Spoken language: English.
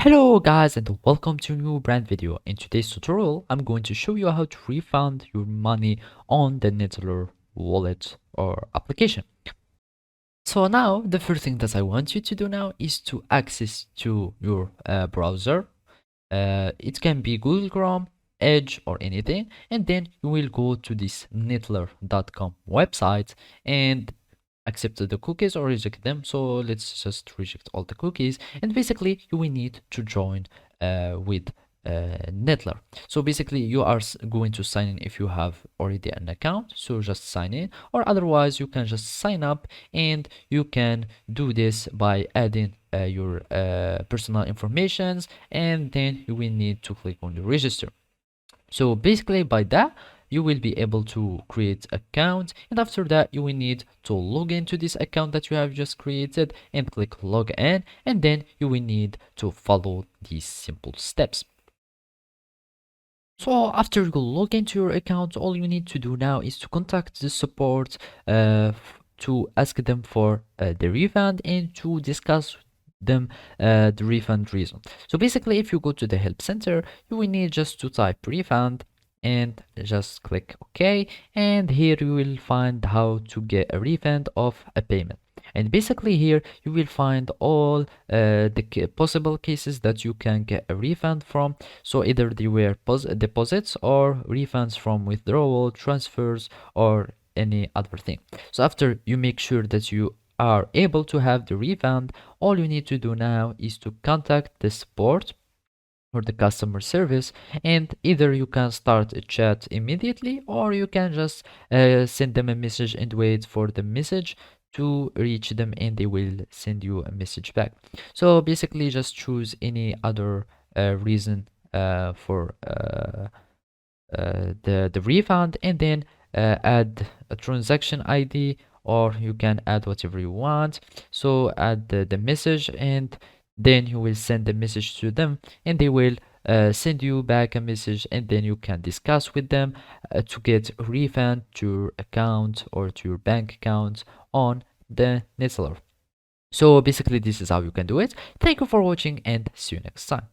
Hello guys and welcome to a new brand video. In today's tutorial, I'm going to show you how to refund your money on the Neteller wallet or application. So now the first thing that I want you to do now is to access to your browser. It can be Google Chrome, Edge or anything, and then you will go to this neteller.com website and accept the cookies or reject them. So let's just reject all the cookies, and basically you will need to join with Neteller. So basically you are going to sign in if you have already an account, so just sign in, or otherwise you can just sign up, and you can do this by adding your personal informations, and then you will need to click on the register. So basically by that you will be able to create account, and after that you will need to log into this account that you have just created and click log in, and then you will need to follow these simple steps. So after you log into your account, all you need to do now is to contact the support to ask them for the refund and to discuss them the refund reason. So basically if you go to the help center, you will need just to type refund and just click OK, and here you will find how to get a refund of a payment. And basically here you will find all the possible cases that you can get a refund from. So either they were deposits or refunds from withdrawal, transfers, or any other thing. So after you make sure that you are able to have the refund, all you need to do now is to contact the support or the customer service, and either you can start a chat immediately or you can just send them a message and wait for the message to reach them, and they will send you a message back. So basically just choose any other reason for the refund, and then add a transaction ID, or you can add whatever you want. So add the message, and then you will send the message to them, and they will send you back a message, and then you can discuss with them to get a refund to your account or to your bank account on the Neteller. So basically this is how you can do it. Thank you for watching and see you next time.